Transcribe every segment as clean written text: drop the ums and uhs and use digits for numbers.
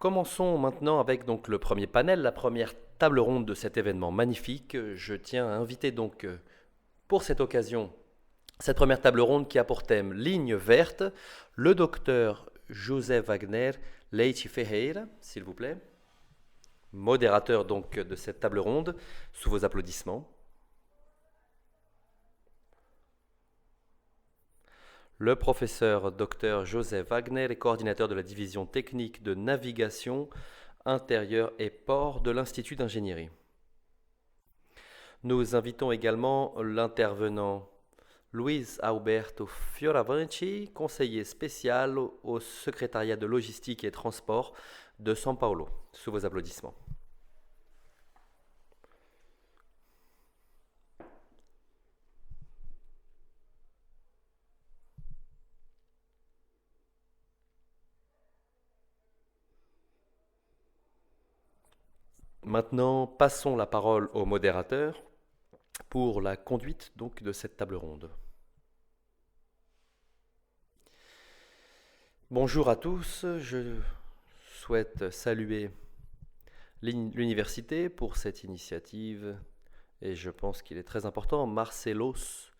Commençons maintenant avec donc le premier panel, la première table ronde de cet événement magnifique. Je tiens à inviter donc pour cette occasion cette première table ronde qui a pour thème Ligne verte, le docteur José Wagner Leite Ferreira, s'il vous plaît, modérateur donc de cette table ronde, sous vos applaudissements. Le professeur Dr José Wagner est coordinateur de la division technique de navigation intérieure et port de l'Institut d'ingénierie. Nous invitons également l'intervenant Luis Alberto Fioravanti, conseiller spécial au secrétariat de logistique et transport de São Paulo. Sous vos applaudissements. Maintenant, passons la parole au modérateur pour la conduite donc de cette table ronde. Bonjour à tous, je souhaite saluer l'université pour cette initiative et je pense qu'il est très important, Marcelos,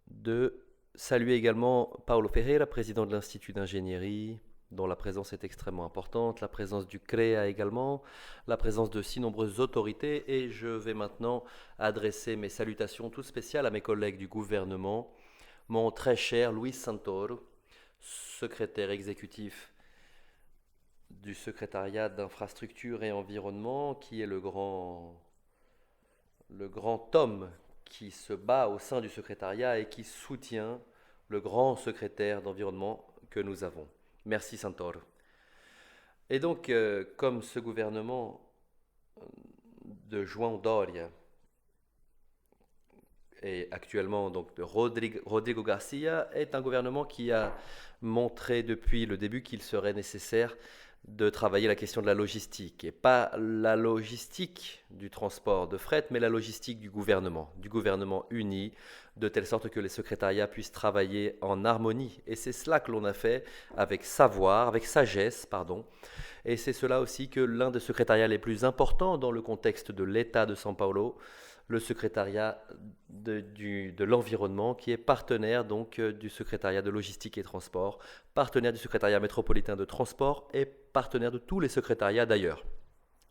de saluer également Paulo Ferreira, président de l'Institut d'ingénierie, dont la présence est extrêmement importante, la présence du CREA également, la présence de si nombreuses autorités, et je vais maintenant adresser mes salutations toutes spéciales à mes collègues du gouvernement, mon très cher Luis Santoro, secrétaire exécutif du secrétariat d'infrastructure et environnement, qui est le grand homme qui se bat au sein du secrétariat et qui soutient le grand secrétaire d'environnement que nous avons. Merci Santoro. Et donc, comme ce gouvernement de João Doria et actuellement donc de Rodrigo Garcia est un gouvernement qui a montré depuis le début qu'il serait nécessaire de travailler la question de la logistique, et pas la logistique du transport de fret, mais la logistique du gouvernement uni, de telle sorte que les secrétariats puissent travailler en harmonie. Et c'est cela que l'on a fait avec savoir, avec sagesse, pardon. Et c'est cela aussi que l'un des secrétariats les plus importants dans le contexte de l'État de São Paulo, le secrétariat de l'environnement, qui est partenaire donc du secrétariat de logistique et transport, partenaire du secrétariat métropolitain de transport et partenaire de tous les secrétariats d'ailleurs.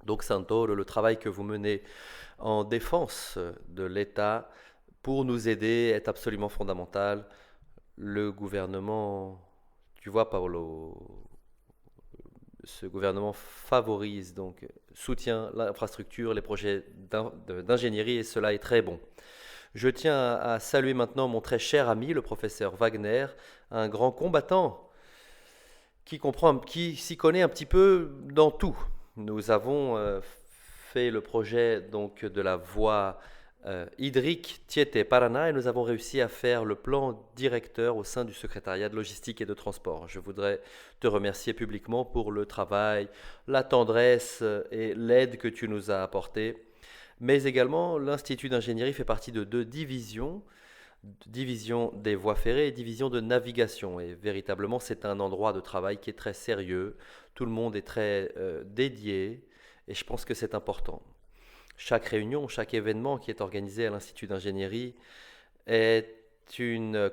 Donc Santoro, le travail que vous menez en défense de l'État pour nous aider est absolument fondamental. Le gouvernement, tu vois Paolo, ce gouvernement favorise, donc soutient l'infrastructure, les projets d'ingénierie, et cela est très bon. Je tiens à saluer maintenant mon très cher ami, le professeur Wagner, un grand combattant qui s'y connaît un petit peu dans tout. Nous avons fait le projet donc de la voie hydrique Tietê-Paraná et nous avons réussi à faire le plan directeur au sein du secrétariat de logistique et de transport. Je voudrais te remercier publiquement pour le travail, la tendresse et l'aide que tu nous as apportée. Mais également, l'Institut d'ingénierie fait partie de deux division des voies ferrées et division de navigation. Et véritablement, c'est un endroit de travail qui est très sérieux. Tout le monde est très dédié et je pense que c'est important. Chaque réunion, chaque événement qui est organisé à l'Institut d'ingénierie est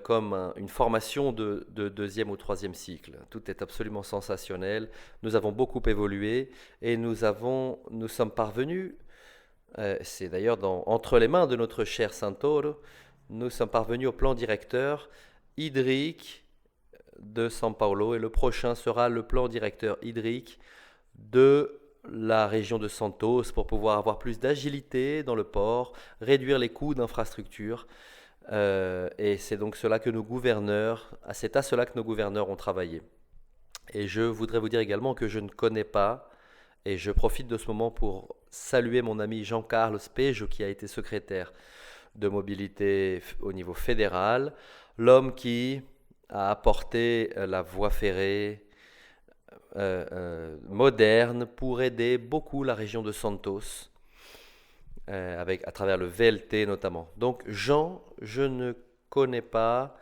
comme une formation de deuxième ou troisième cycle. Tout est absolument sensationnel. Nous avons beaucoup évolué et nous sommes parvenus, c'est d'ailleurs entre les mains de notre cher Santoro, nous sommes parvenus au plan directeur hydrique de São Paulo et le prochain sera le plan directeur hydrique de la région de Santos pour pouvoir avoir plus d'agilité dans le port, réduire les coûts d'infrastructure. Et c'est donc cela que c'est à cela que nos gouverneurs ont travaillé. Et je voudrais vous dire également que je ne connais pas, et je profite de ce moment pour saluer mon ami Jean-Carlos Pejo, qui a été secrétaire de mobilité au niveau fédéral, l'homme qui a apporté la voie ferrée moderne pour aider beaucoup la région de Santos, à travers le VLT notamment. Donc Jean, je ne connais pas,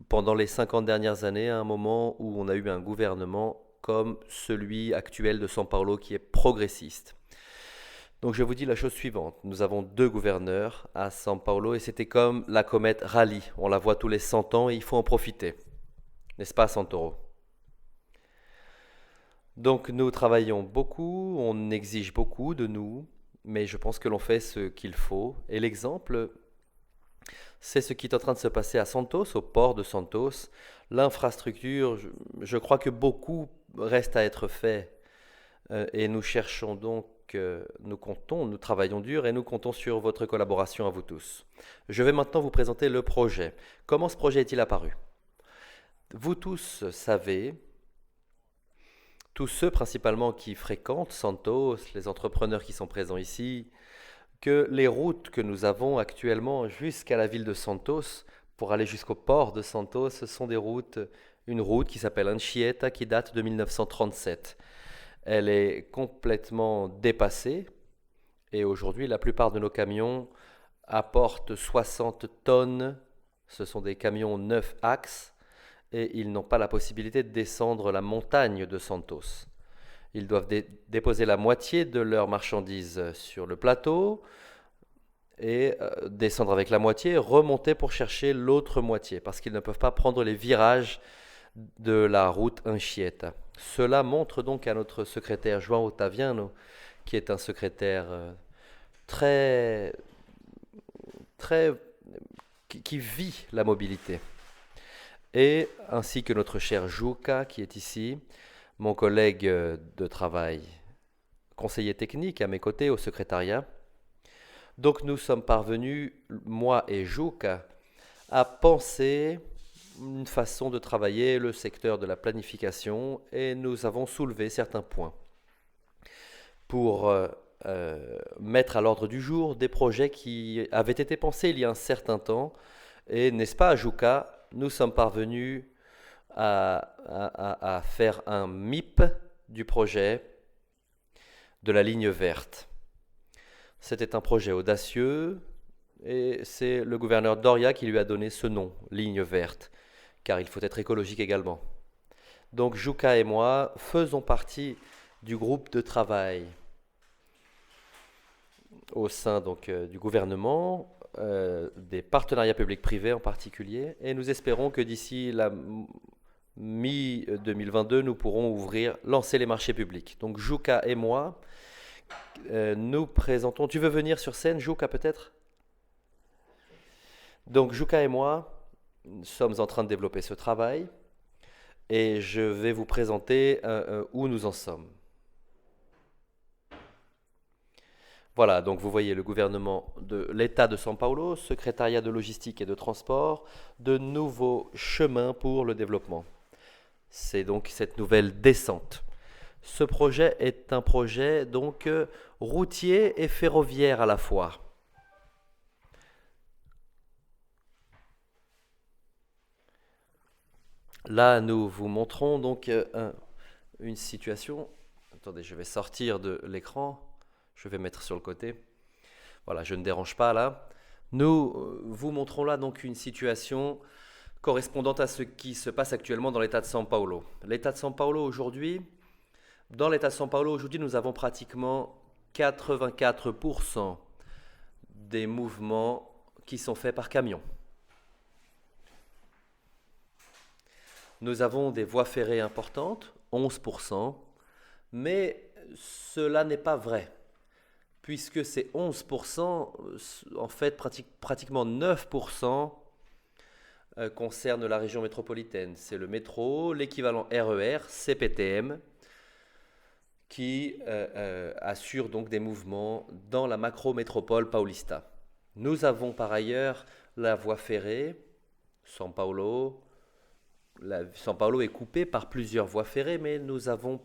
pendant les 50 dernières années, un moment où on a eu un gouvernement comme celui actuel de São Paulo qui est progressiste. Donc je vous dis la chose suivante, nous avons 2 gouverneurs à São Paulo et c'était comme la comète Raleigh, on la voit tous les 100 ans et il faut en profiter, n'est-ce pas Santoro? Donc nous travaillons beaucoup, on exige beaucoup de nous, mais je pense que l'on fait ce qu'il faut. Et l'exemple, c'est ce qui est en train de se passer à Santos, au port de Santos. L'infrastructure, je crois que beaucoup reste à être fait et nous cherchons donc, nous travaillons dur et nous comptons sur votre collaboration à vous tous. Je vais maintenant vous présenter le projet. Comment ce projet est-il apparu? Vous tous savez, tous ceux principalement qui fréquentent Santos, les entrepreneurs qui sont présents ici, que les routes que nous avons actuellement jusqu'à la ville de Santos, pour aller jusqu'au port de Santos, ce sont des routes, une route qui s'appelle Anchieta qui date de 1937. Elle est complètement dépassée et aujourd'hui la plupart de nos camions apportent 60 tonnes, ce sont des camions 9 axes et ils n'ont pas la possibilité de descendre la montagne de Santos. Ils doivent déposer la moitié de leurs marchandises sur le plateau et descendre avec la moitié, remonter pour chercher l'autre moitié, parce qu'ils ne peuvent pas prendre les virages de la route Anchieta. Cela montre donc à notre secrétaire João Otaviano, qui est un secrétaire qui vit la mobilité, et ainsi que notre cher Juca qui est ici, mon collègue de travail, conseiller technique à mes côtés au secrétariat. Donc nous sommes parvenus, moi et Juca, à penser une façon de travailler le secteur de la planification et nous avons soulevé certains points pour mettre à l'ordre du jour des projets qui avaient été pensés il y a un certain temps. Et n'est-ce pas, Juca, nous sommes parvenus à faire un MIP du projet de la ligne verte. C'était un projet audacieux et c'est le gouverneur Doria qui lui a donné ce nom, ligne verte, car il faut être écologique également. Donc Juca et moi faisons partie du groupe de travail au sein donc, du gouvernement, des partenariats publics-privés en particulier, et nous espérons que d'ici la mi-2022, nous pourrons lancer les marchés publics. Donc Juca et moi, nous présentons... Tu veux venir sur scène, Juca, peut-être? Donc Juca et moi, nous sommes en train de développer ce travail, et je vais vous présenter où nous en sommes. Voilà, donc vous voyez le gouvernement de l'État de São Paulo, secrétariat de logistique et de transport, de nouveaux chemins pour le développement. C'est donc cette nouvelle descente. Ce projet est un projet donc routier et ferroviaire à la fois. Là, nous vous montrons donc une situation. Attendez, je vais sortir de l'écran. Je vais mettre sur le côté. Voilà, je ne dérange pas là. Nous vous montrons là donc une situation correspondante à ce qui se passe actuellement dans l'État de São Paulo. L'État de São Paulo aujourd'hui, dans l'État de São Paulo aujourd'hui, nous avons pratiquement 84% des mouvements qui sont faits par camion. Nous avons des voies ferrées importantes, 11%, mais cela n'est pas vrai. Puisque ces 11%, en fait pratiquement 9% concernent la région métropolitaine. C'est le métro, l'équivalent RER, CPTM, qui assure donc des mouvements dans la macro-métropole paulista. Nous avons par ailleurs la voie ferrée, São Paulo. São Paulo est coupé par plusieurs voies ferrées, mais nous avons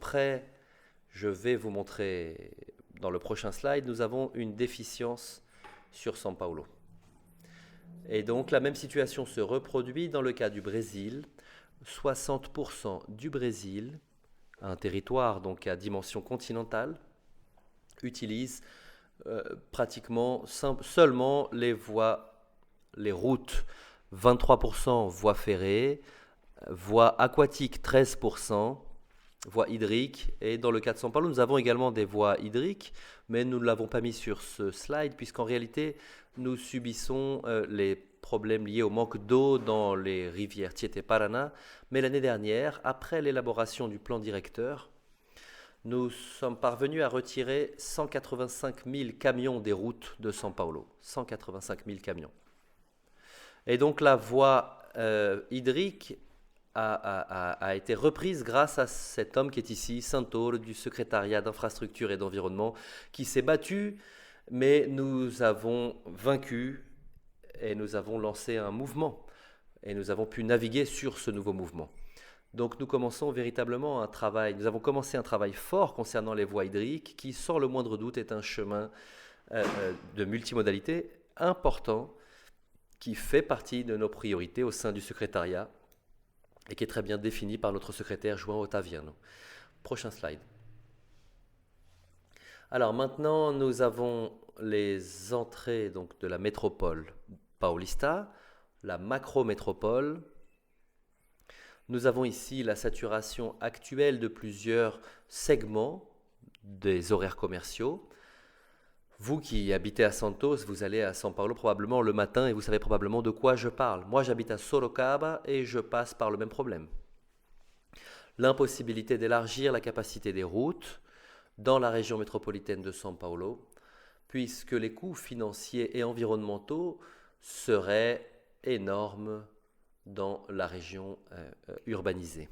je vais vous montrer... Dans le prochain slide, nous avons une déficience sur São Paulo. Et donc la même situation se reproduit dans le cas du Brésil. 60% du Brésil, un territoire donc à dimension continentale, utilise pratiquement seulement les routes. 23% voies ferrées, voies aquatiques 13%, voies hydriques. Et dans le cas de São Paulo, nous avons également des voies hydriques, mais nous ne l'avons pas mis sur ce slide, puisqu'en réalité, nous subissons les problèmes liés au manque d'eau dans les rivières Tietê-Paraná. Mais l'année dernière, après l'élaboration du plan directeur, nous sommes parvenus à retirer 185 000 camions des routes de São Paulo. 185 000 camions. Et donc la voie hydrique a été reprise grâce à cet homme qui est ici, Santoro, du secrétariat d'infrastructure et d'environnement, qui s'est battu, mais nous avons vaincu et nous avons lancé un mouvement. Et nous avons pu naviguer sur ce nouveau mouvement. Donc nous commençons véritablement un travail, nous avons commencé un travail fort concernant les voies hydriques qui, sans le moindre doute, est un chemin de multimodalité important qui fait partie de nos priorités au sein du secrétariat et qui est très bien défini par notre secrétaire João Otaviano. Prochain slide. Alors maintenant, nous avons les entrées donc, de la métropole Paulista, la macro-métropole. Nous avons ici la saturation actuelle de plusieurs segments des horaires commerciaux. Vous qui habitez à Santos, vous allez à São Paulo probablement le matin et vous savez probablement de quoi je parle. Moi, j'habite à Sorocaba et je passe par le même problème. L'impossibilité d'élargir la capacité des routes dans la région métropolitaine de São Paulo, puisque les coûts financiers et environnementaux seraient énormes dans la région urbanisée.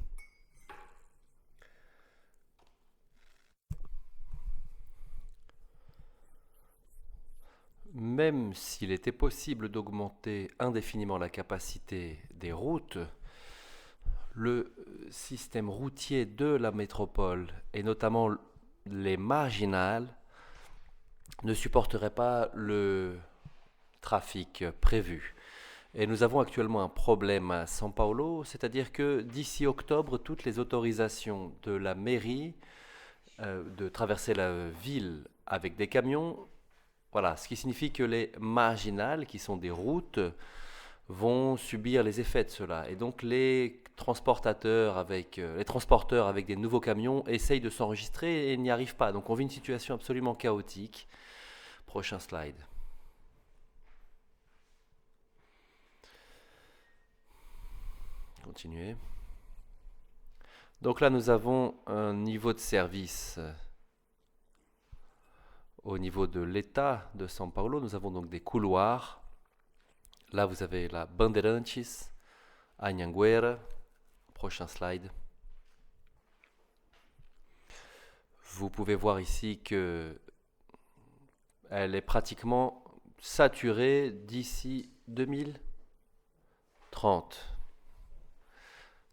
Même s'il était possible d'augmenter indéfiniment la capacité des routes, le système routier de la métropole, et notamment les marginales, ne supporterait pas le trafic prévu. Et nous avons actuellement un problème à São Paulo, c'est-à-dire que d'ici octobre, toutes les autorisations de la mairie de traverser la ville avec des camions, voilà, ce qui signifie que les marginales, qui sont des routes, vont subir les effets de cela. Et donc les transporteurs avec des nouveaux camions essayent de s'enregistrer et n'y arrivent pas. Donc on vit une situation absolument chaotique. Prochain slide. Continuez. Donc là, nous avons un niveau de service au niveau de l'État de São Paulo. Nous avons donc des couloirs. Là, vous avez la Bandeirantes, Anhanguera. Prochain slide. Vous pouvez voir ici que elle est pratiquement saturée d'ici 2030.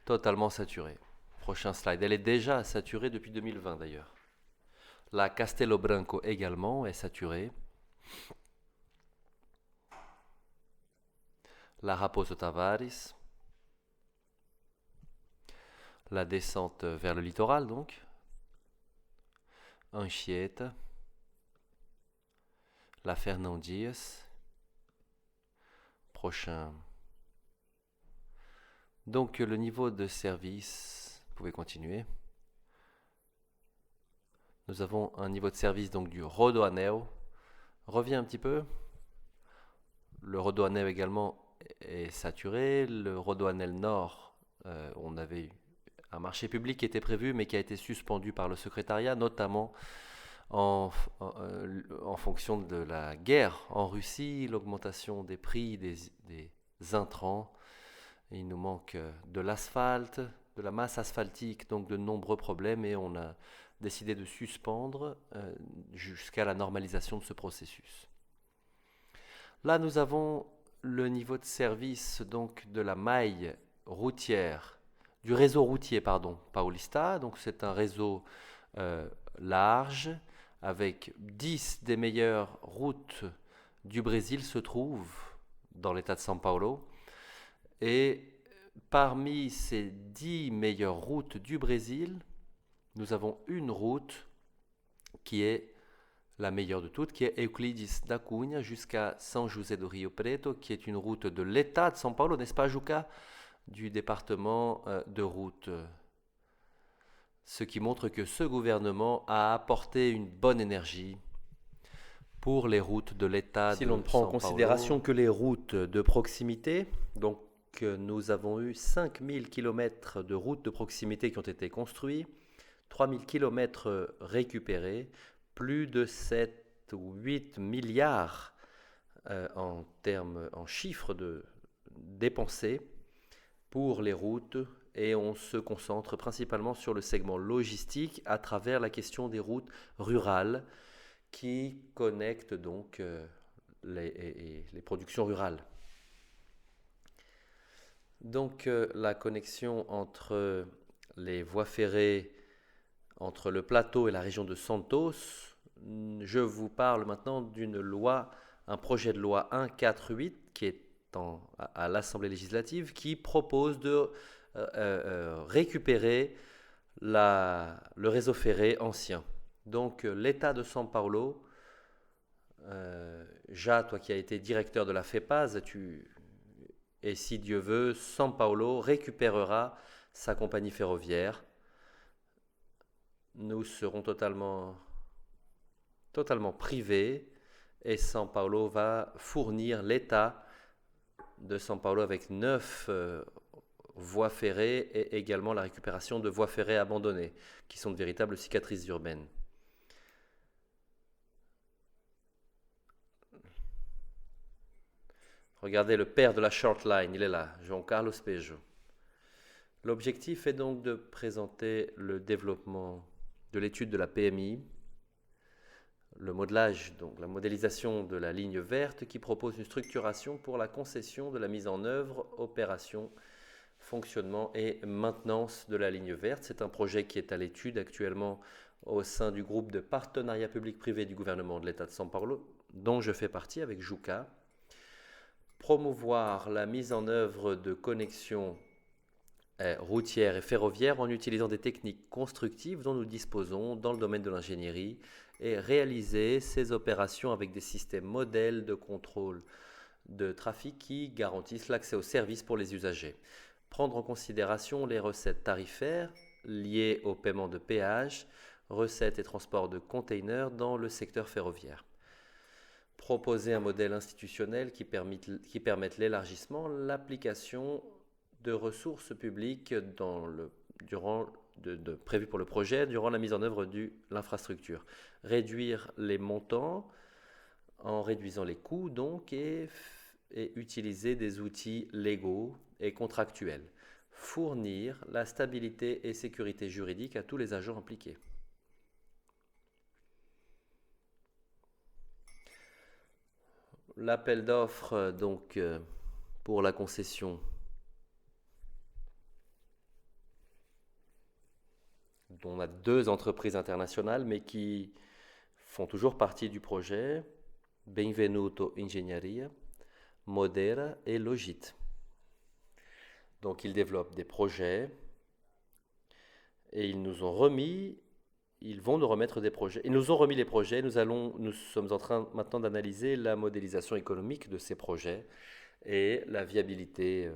Totalement saturée. Prochain slide. Elle est déjà saturée depuis 2020 d'ailleurs. La Castelo Branco également est saturée. La Raposo Tavares. La descente vers le littoral donc. Anchieta. La Fernão Dias. Prochain. Donc le niveau de service, vous pouvez continuer. Nous avons un niveau de service donc du Rodoanel. Reviens un petit peu. Le Rodoanel également est saturé. Le Rodoanel Nord, on avait eu un marché public qui était prévu mais qui a été suspendu par le secrétariat, notamment en fonction de la guerre en Russie, l'augmentation des prix des intrants. Il nous manque de l'asphalte, de la masse asphaltique, donc de nombreux problèmes et on a décidé de suspendre jusqu'à la normalisation de ce processus. Là, nous avons le niveau de service donc de la maille routière, du réseau routier, Paulista. Donc c'est un réseau large avec 10 des meilleures routes du Brésil se trouvent dans l'état de São Paulo. Et parmi ces 10 meilleures routes du Brésil, nous avons une route qui est la meilleure de toutes, qui est Euclides da Cunha jusqu'à São José do Rio Preto, qui est une route de l'État de São Paulo, n'est-ce pas, Juca, du département de route ce qui montre que ce gouvernement a apporté une bonne énergie pour les routes de l'État. Si l'on ne prend en considération que les routes de proximité, donc nous avons eu 5000 km de routes de proximité qui ont été construites, 3000 km récupérés, plus de 7 ou 8 milliards en chiffres de dépensés pour les routes, et on se concentre principalement sur le segment logistique à travers la question des routes rurales qui connectent donc les productions rurales. Donc la connexion entre les voies ferrées, entre le plateau et la région de Santos, je vous parle maintenant d'une loi, un projet de loi 148 qui est à l'Assemblée législative, qui propose de récupérer le réseau ferré ancien. Donc l'État de São Paulo, Ja, toi qui as été directeur de la FEPAS, et si Dieu veut, São Paulo récupérera sa compagnie ferroviaire. Nous serons totalement privés, et São Paulo va fournir l'État de São Paulo avec 9 voies ferrées et également la récupération de voies ferrées abandonnées, qui sont de véritables cicatrices urbaines. Regardez le père de la short line, il est là, João Carlos Peugeot. L'objectif est donc de présenter le développement de l'étude de la PMI, le modelage, donc la modélisation de la ligne verte qui propose une structuration pour la concession de la mise en œuvre, opération, fonctionnement et maintenance de la ligne verte. C'est un projet qui est à l'étude actuellement au sein du groupe de partenariat public-privé du gouvernement de l'État de São Paulo, dont je fais partie avec JUCA. Promouvoir la mise en œuvre de connexions routières et ferroviaires en utilisant des techniques constructives dont nous disposons dans le domaine de l'ingénierie, et réaliser ces opérations avec des systèmes modèles de contrôle de trafic qui garantissent l'accès aux services pour les usagers. Prendre en considération les recettes tarifaires liées au paiement de péage, recettes et transports de containers dans le secteur ferroviaire. Proposer un modèle institutionnel qui permette l'élargissement, l'application de ressources publiques prévues pour le projet durant la mise en œuvre de l'infrastructure. Réduire les montants en réduisant les coûts donc, et utiliser des outils légaux et contractuels. Fournir la stabilité et sécurité juridique à tous les agents impliqués. L'appel d'offres donc pour la concession. On a 2 entreprises internationales, mais qui font toujours partie du projet, Benvenuto Engenharia, Modera et Logit. Donc ils développent des projets et ils vont nous remettre des projets. Ils nous ont remis les projets, nous sommes en train maintenant d'analyser la modélisation économique de ces projets et la viabilité.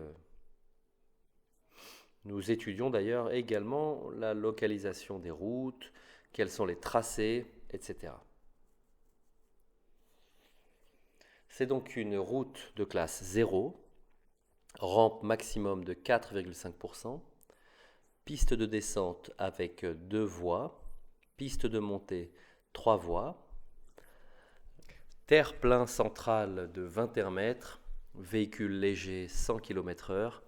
Nous étudions d'ailleurs également la localisation des routes, quels sont les tracés, etc. C'est donc une route de classe 0, rampe maximum de 4,5%, piste de descente avec 2 voies, piste de montée 3 voies, terre-plein central de 21 mètres, véhicule léger 100 km/h,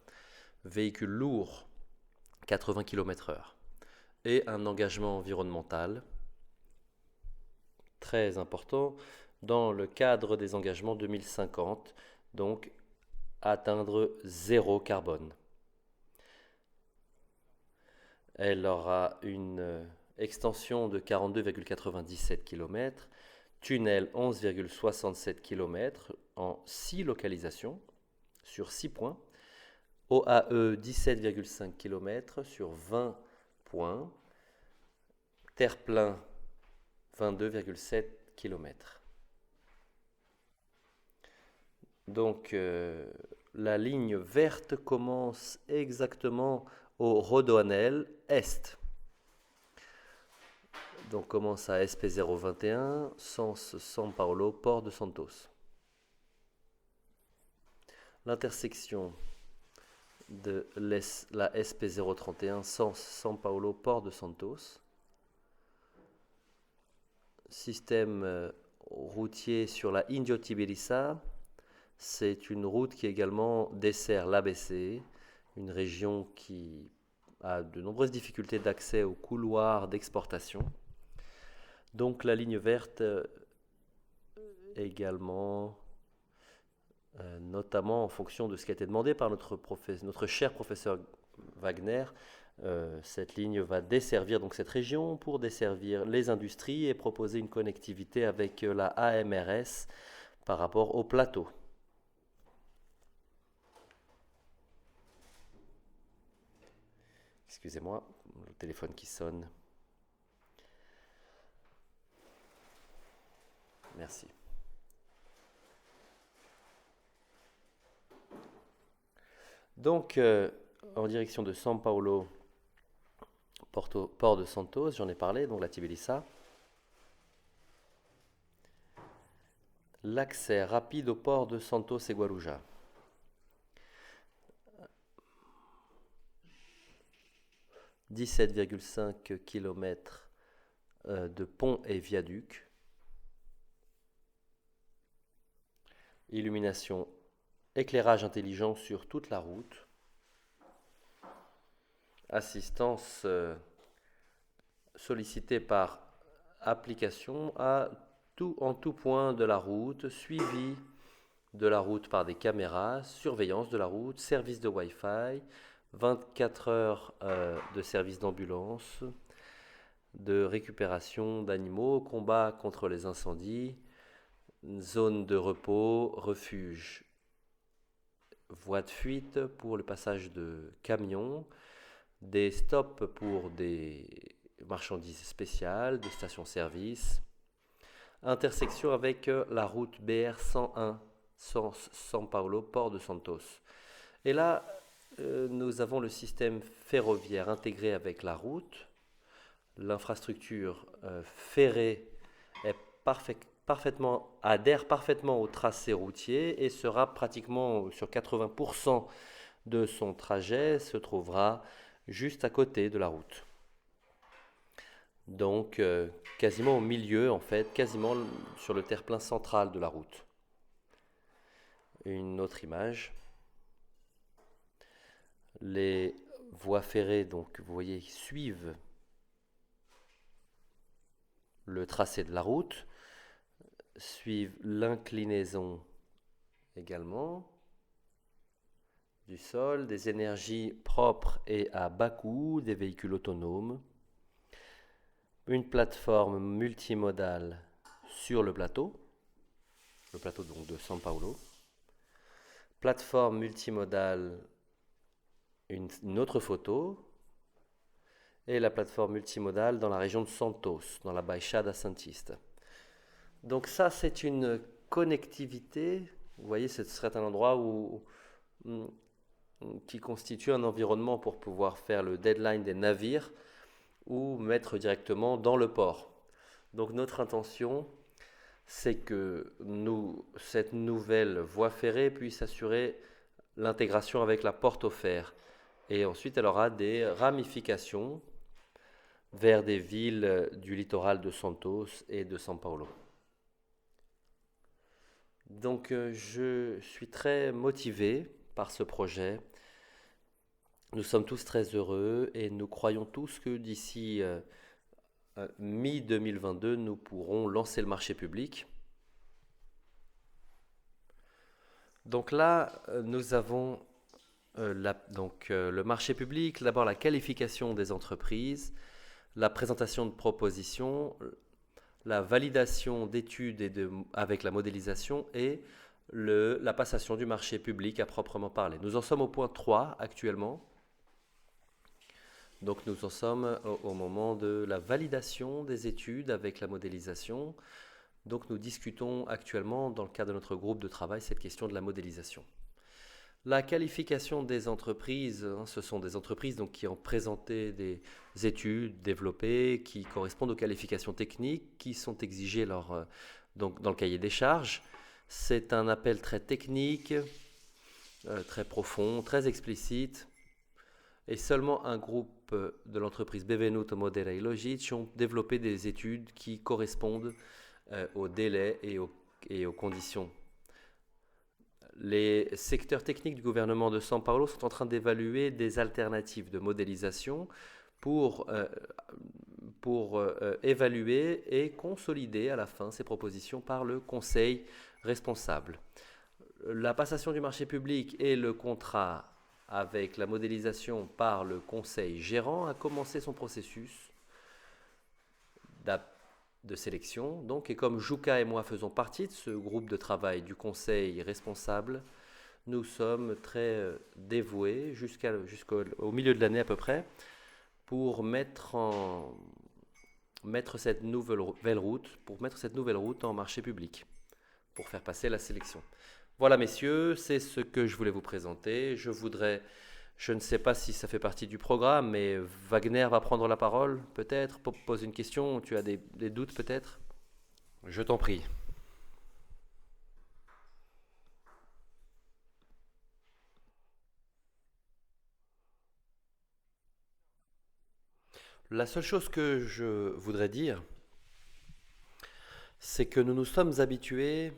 véhicule lourd 80 km/h, et un engagement environnemental très important dans le cadre des engagements 2050, donc atteindre 0 carbone. Elle aura une extension de 42,97 km, tunnel 11,67 km en 6 localisations sur 6 points, OAE 17,5 km sur 20 points, terre-plein 22,7 km. Donc la ligne verte commence exactement au Rodoanel Est. Donc commence à SP021, sens São Paulo, port de Santos. L'intersection de la SP031, sens São Paulo, port de Santos. Système routier sur la Índio Tibiriçá. C'est une route qui également dessert l'ABC, une région qui a de nombreuses difficultés d'accès aux couloirs d'exportation. Donc la ligne verte également, notamment en fonction de ce qui a été demandé par notre cher professeur Wagner, cette ligne va desservir donc cette région pour desservir les industries et proposer une connectivité avec la AMRS par rapport au plateau. Excusez-moi, le téléphone qui sonne. Merci. Donc, en direction de São Paulo, port de Santos, j'en ai parlé, donc la Tibiriçá. L'accès rapide au port de Santos et Guarujá. « 17,5 km de ponts et viaducs. Illumination, éclairage intelligent sur toute la route. Assistance sollicitée par application en tout point de la route, suivi de la route par des caméras, surveillance de la route, service de Wi-Fi, 24 heures de service d'ambulance, de récupération d'animaux, combat contre les incendies, zone de repos, refuge, voie de fuite pour le passage de camions, des stops pour des marchandises spéciales, des stations-service, intersection avec la route BR 101, sens São Paulo, port de Santos. Et là, nous avons le système ferroviaire intégré avec la route. L'infrastructure ferrée est adhère parfaitement au tracé routier et sera pratiquement sur 80% de son trajet se trouvera juste à côté de la route. Donc quasiment au milieu en fait, quasiment sur le terre-plein central de la route. Une autre image. Les voies ferrées, donc vous voyez, suivent le tracé de la route, suivent l'inclinaison également du sol, des énergies propres et à bas coût, des véhicules autonomes, une plateforme multimodale sur le plateau donc de São Paulo, plateforme multimodale, une autre photo, et la plateforme multimodale dans la région de Santos, dans la Baixada Santista. Donc ça, c'est une connectivité. Vous voyez, ce serait un endroit qui constitue un environnement pour pouvoir faire le deadline des navires ou mettre directement dans le port. Donc notre intention, c'est que cette nouvelle voie ferrée puisse assurer l'intégration avec la porte au fer. Et ensuite, elle aura des ramifications vers des villes du littoral de Santos et de São Paulo. Donc je suis très motivé par ce projet. Nous sommes tous très heureux et nous croyons tous que d'ici mi-2022, nous pourrons lancer le marché public. Donc là, nous avons le marché public, d'abord la qualification des entreprises, la présentation de propositions, la validation d'études avec la modélisation et la passation du marché public à proprement parler. Nous en sommes au point 3 actuellement. Donc nous en sommes au moment de la validation des études avec la modélisation. Donc nous discutons actuellement dans le cadre de notre groupe de travail cette question de la modélisation. La qualification des entreprises, hein, ce sont des entreprises donc, qui ont présenté des études développées qui correspondent aux qualifications techniques qui sont exigées donc, dans le cahier des charges. C'est un appel très technique, très profond, très explicite. Et seulement un groupe de l'entreprise Benvenuto Modera e Logic ont développé des études qui correspondent aux délais et aux conditions. Les secteurs techniques du gouvernement de São Paulo sont en train d'évaluer des alternatives de modélisation pour évaluer et consolider à la fin ces propositions par le conseil responsable. La passation du marché public et le contrat avec la modélisation par le conseil gérant a commencé son processus de sélection. Donc, et comme Juka et moi faisons partie de ce groupe de travail du conseil responsable, nous sommes très dévoués jusqu'au milieu de l'année à peu près pour mettre cette nouvelle route en marché public, pour faire passer la sélection. Voilà, messieurs, c'est ce que je voulais vous présenter. Je ne sais pas si ça fait partie du programme, mais Wagner va prendre la parole, peut-être, pour poser une question. Tu as des doutes, peut-être? Je t'en prie. La seule chose que je voudrais dire, c'est que nous nous sommes habitués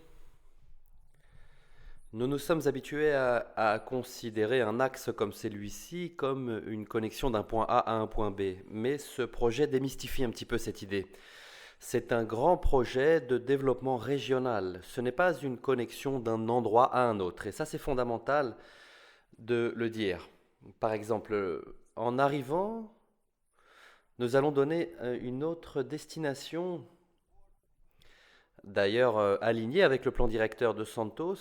à considérer un axe comme celui-ci comme une connexion d'un point A à un point B. Mais ce projet démystifie un petit peu cette idée. C'est un grand projet de développement régional. Ce n'est pas une connexion d'un endroit à un autre. Et ça, c'est fondamental de le dire. Par exemple, en arrivant, nous allons donner une autre destination, d'ailleurs alignée avec le plan directeur de Santos,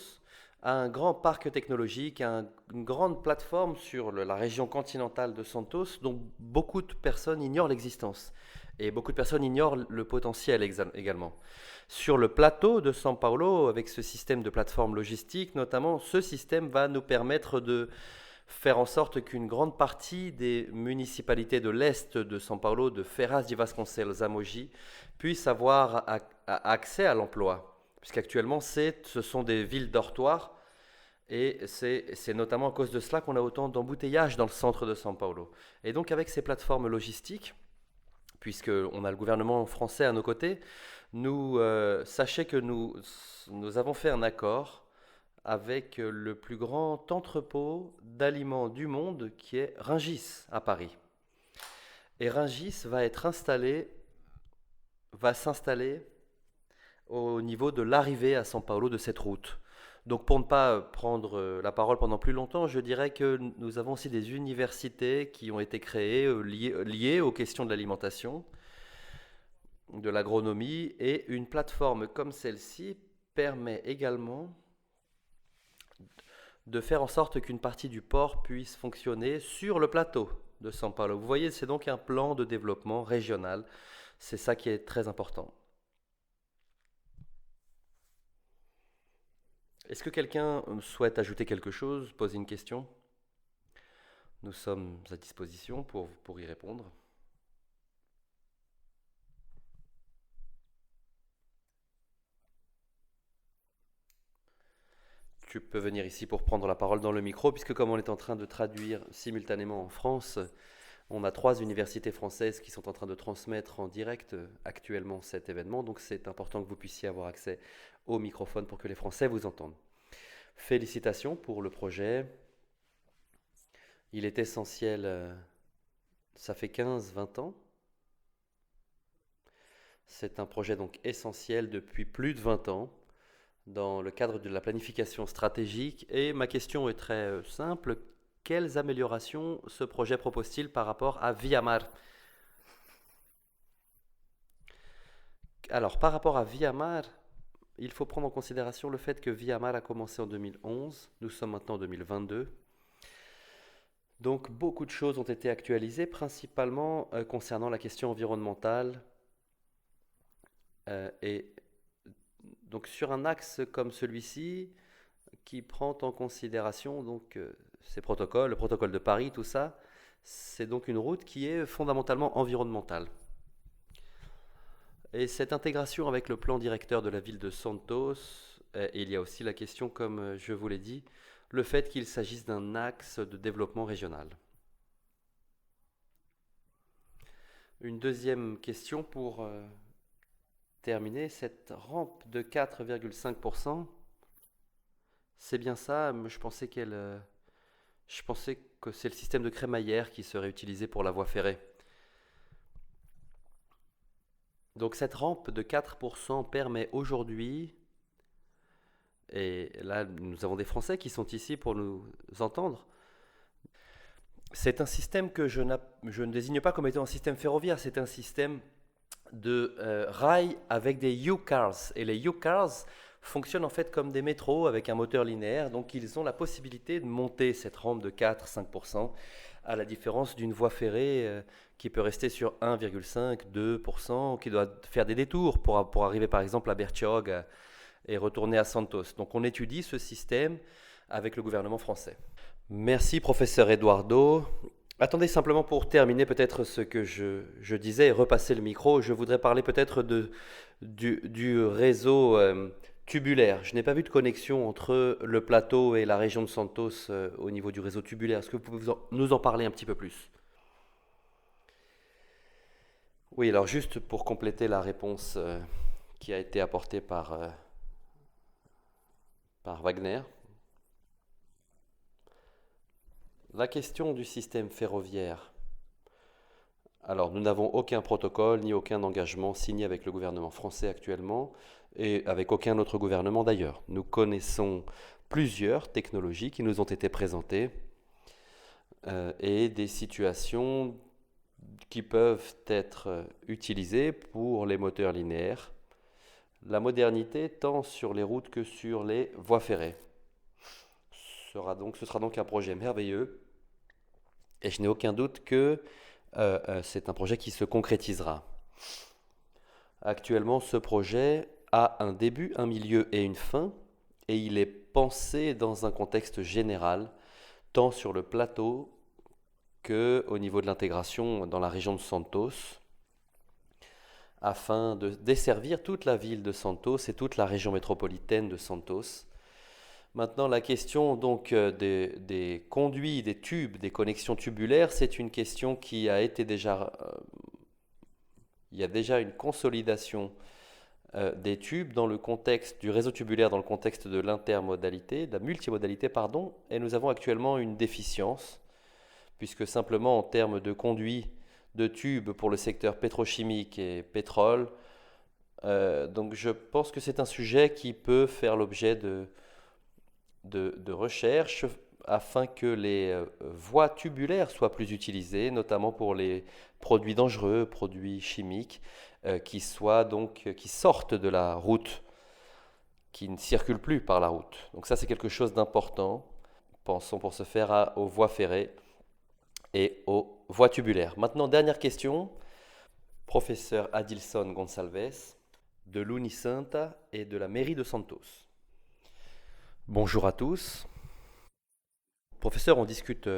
à un grand parc technologique, à une grande plateforme sur la région continentale de Santos dont beaucoup de personnes ignorent l'existence. Et beaucoup de personnes ignorent le potentiel également. Sur le plateau de São Paulo, avec ce système de plateforme logistique notamment, ce système va nous permettre de faire en sorte qu'une grande partie des municipalités de l'Est de São Paulo, de Ferraz de Vasconcelos à Mogi, puissent avoir accès à l'emploi. Puisqu'actuellement, ce sont des villes dortoirs, et c'est notamment à cause de cela qu'on a autant d'embouteillages dans le centre de São Paulo. Et donc avec ces plateformes logistiques, puisqu'on a le gouvernement français à nos côtés, sachez que nous avons fait un accord avec le plus grand entrepôt d'aliments du monde qui est Rungis à Paris. Et Rungis va s'installer au niveau de l'arrivée à São Paulo de cette route. Donc pour ne pas prendre la parole pendant plus longtemps, je dirais que nous avons aussi des universités qui ont été créées liées aux questions de l'alimentation, de l'agronomie, et une plateforme comme celle-ci permet également de faire en sorte qu'une partie du port puisse fonctionner sur le plateau de São Paulo. Vous voyez, c'est donc un plan de développement régional. C'est ça qui est très important. Est-ce que quelqu'un souhaite ajouter quelque chose, poser une question? Nous sommes à disposition pour y répondre. Tu peux venir ici pour prendre la parole dans le micro, puisque comme on est en train de traduire simultanément en France, on a 3 universités françaises qui sont en train de transmettre en direct actuellement cet événement, donc c'est important que vous puissiez avoir accès au microphone pour que les Français vous entendent. Félicitations pour le projet. Il est essentiel, ça fait 15-20 ans. C'est un projet donc essentiel depuis plus de 20 ans dans le cadre de la planification stratégique. Et ma question est très simple. Quelles améliorations ce projet propose-t-il par rapport à Viamar? Alors, par rapport à Viamar, il faut prendre en considération le fait que Viamar a commencé en 2011. Nous sommes maintenant en 2022. Donc, beaucoup de choses ont été actualisées, principalement concernant la question environnementale. Et donc, sur un axe comme celui-ci, qui prend en considération donc ces protocoles, le protocole de Paris, tout ça. C'est donc une route qui est fondamentalement environnementale. Et cette intégration avec le plan directeur de la ville de Santos, et il y a aussi la question, comme je vous l'ai dit, le fait qu'il s'agisse d'un axe de développement régional. Une deuxième question pour terminer, cette rampe de 4,5%, c'est bien ça. Je pensais que c'est le système de crémaillère qui serait utilisé pour la voie ferrée. Donc cette rampe de 4% permet aujourd'hui, et là nous avons des Français qui sont ici pour nous entendre, c'est un système que je ne désigne pas comme étant un système ferroviaire, c'est un système de rails avec des U-cars. Et les U-cars fonctionnent en fait comme des métros avec un moteur linéaire, donc ils ont la possibilité de monter cette rampe de 4-5%, à la différence d'une voie ferrée qui peut rester sur 1,5-2%, qui doit faire des détours pour arriver par exemple à Bertioga et retourner à Santos. Donc on étudie ce système avec le gouvernement français. Merci professeur Eduardo. Attendez simplement pour terminer peut-être ce que je disais et repasser le micro. Je voudrais parler peut-être du réseau tubulaire. Je n'ai pas vu de connexion entre le plateau et la région de Santos au niveau du réseau tubulaire. Est-ce que vous pouvez nous en parler un petit peu plus? Oui, alors juste pour compléter la réponse qui a été apportée par Wagner, la question du système ferroviaire. Alors, nous n'avons aucun protocole ni aucun engagement signé avec le gouvernement français actuellement et avec aucun autre gouvernement d'ailleurs. Nous connaissons plusieurs technologies qui nous ont été présentées et des situations qui peuvent être utilisées pour les moteurs linéaires. La modernité tant sur les routes que sur les voies ferrées. Ce sera donc un projet merveilleux et je n'ai aucun doute que c'est un projet qui se concrétisera. Actuellement, ce projet a un début, un milieu et une fin, et il est pensé dans un contexte général, tant sur le plateau qu'au niveau de l'intégration dans la région de Santos, afin de desservir toute la ville de Santos et toute la région métropolitaine de Santos. Maintenant, la question donc des conduits, des tubes, des connexions tubulaires, c'est une question qui a été déjà... il y a déjà une consolidation des tubes dans le contexte du réseau tubulaire, dans le contexte de l'intermodalité, de la multimodalité, pardon, et nous avons actuellement une déficience, puisque simplement en termes de conduits, de tubes pour le secteur pétrochimique et pétrole, donc je pense que c'est un sujet qui peut faire l'objet de recherche afin que les voies tubulaires soient plus utilisées, notamment pour les produits dangereux, produits chimiques, qui sortent de la route, qui ne circulent plus par la route. Donc ça, c'est quelque chose d'important. Pensons pour ce faire aux voies ferrées et aux voies tubulaires. Maintenant, dernière question. Professeur Adilson Gonçalves de l'Unisanta et de la mairie de Santos. Bonjour à tous. Professeur, on discute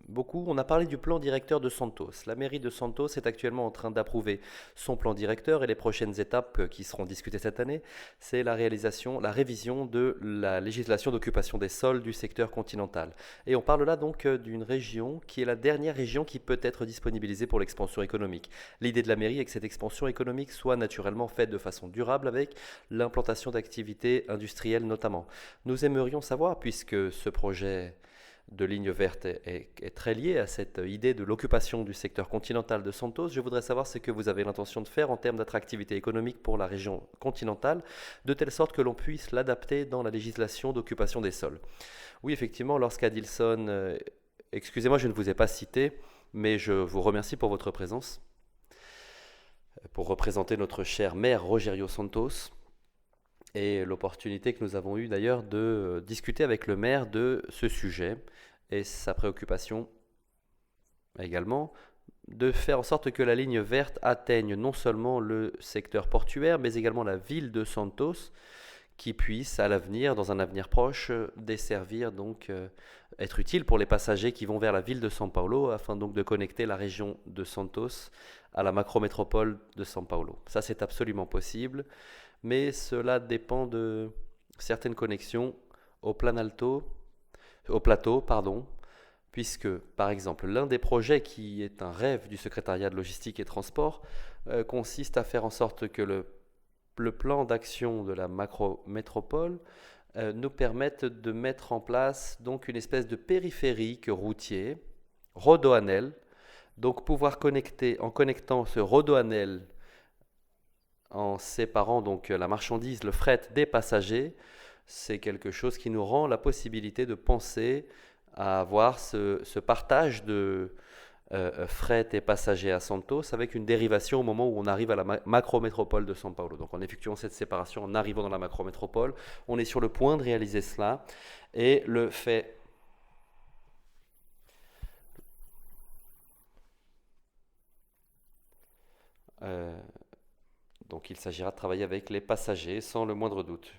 beaucoup. On a parlé du plan directeur de Santos. La mairie de Santos est actuellement en train d'approuver son plan directeur et les prochaines étapes qui seront discutées cette année, c'est la révision de la législation d'occupation des sols du secteur continental. Et on parle là donc d'une région qui est la dernière région qui peut être disponibilisée pour l'expansion économique. L'idée de la mairie est que cette expansion économique soit naturellement faite de façon durable avec l'implantation d'activités industrielles notamment. Nous aimerions savoir, puisque ce projet de ligne verte est très lié à cette idée de l'occupation du secteur continental de Santos. Je voudrais savoir ce que vous avez l'intention de faire en termes d'attractivité économique pour la région continentale, de telle sorte que l'on puisse l'adapter dans la législation d'occupation des sols. Oui, effectivement, lorsqu'Adilson, excusez-moi, je ne vous ai pas cité, mais je vous remercie pour votre présence, pour représenter notre cher maire Rogério Santos, et l'opportunité que nous avons eue d'ailleurs de discuter avec le maire de ce sujet et sa préoccupation également de faire en sorte que la ligne verte atteigne non seulement le secteur portuaire mais également la ville de Santos qui puisse à l'avenir, dans un avenir proche, desservir, donc être utile pour les passagers qui vont vers la ville de São Paulo, afin donc de connecter la région de Santos à la macrométropole de São Paulo. Ça, c'est absolument possible, mais cela dépend de certaines connexions au au plateau, pardon, puisque, par exemple, l'un des projets qui est un rêve du secrétariat de logistique et transport consiste à faire en sorte que le plan d'action de la macrométropole nous permette de mettre en place donc une espèce de périphérique routier, Rodoanel, donc pouvoir connecter, en connectant ce Rodoanel, en séparant donc la marchandise, le fret des passagers, c'est quelque chose qui nous rend la possibilité de penser à avoir ce partage de fret et passagers à Santos avec une dérivation au moment où on arrive à la macrométropole de São Paulo. Donc en effectuant cette séparation, en arrivant dans la macrométropole, on est sur le point de réaliser cela et le fait... donc il s'agira de travailler avec les passagers sans le moindre doute.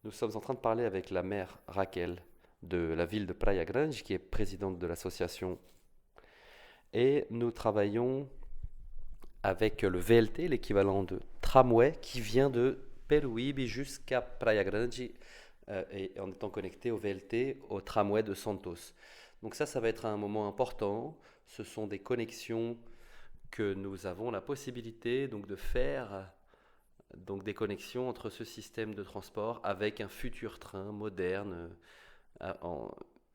Nous sommes en train de parler avec la maire Raquel de la ville de Praia Grande, qui est présidente de l'association. Et nous travaillons avec le VLT, l'équivalent de tramway, qui vient de Peruíbe jusqu'à Praia Grande, et en étant connecté au VLT, au tramway de Santos. Donc ça va être un moment important. Ce sont des connexions que nous avons la possibilité donc, de faire, donc des connexions entre ce système de transport avec un futur train moderne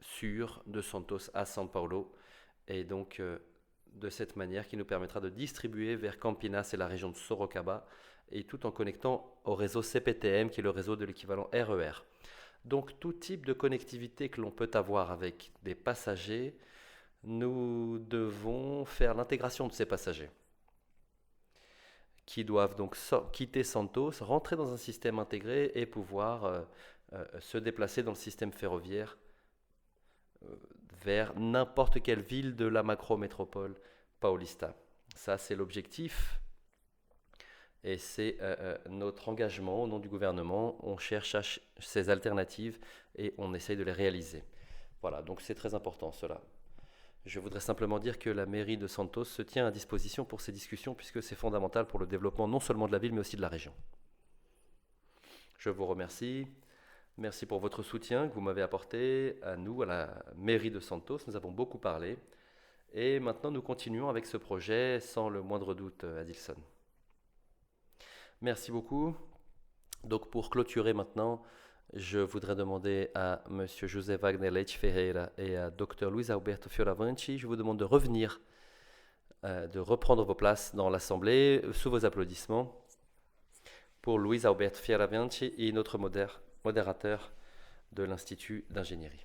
sûr de Santos à São Paulo, et donc de cette manière qui nous permettra de distribuer vers Campinas et la région de Sorocaba, et tout en connectant au réseau CPTM qui est le réseau de l'équivalent RER. Donc tout type de connectivité que l'on peut avoir avec des passagers, nous devons faire l'intégration de ces passagers qui doivent donc quitter Santos, rentrer dans un système intégré et pouvoir se déplacer dans le système ferroviaire vers n'importe quelle ville de la macrométropole paulista. Ça, c'est l'objectif et c'est notre engagement au nom du gouvernement. On cherche ces alternatives et on essaye de les réaliser. Voilà, donc c'est très important cela. Je voudrais simplement dire que la mairie de Santos se tient à disposition pour ces discussions puisque c'est fondamental pour le développement non seulement de la ville mais aussi de la région. Je vous remercie. Merci pour votre soutien que vous m'avez apporté à nous, à la mairie de Santos. Nous avons beaucoup parlé. Et maintenant, nous continuons avec ce projet sans le moindre doute, Adilson. Merci beaucoup. Donc, pour clôturer maintenant, je voudrais demander à M. José Wagner Leite Ferreira et à Dr. Luiz Alberto Fioravanti, je vous demande de revenir, de reprendre vos places dans l'Assemblée, sous vos applaudissements, pour Luiz Alberto Fioravanti et notre modérateur de l'Institut d'ingénierie.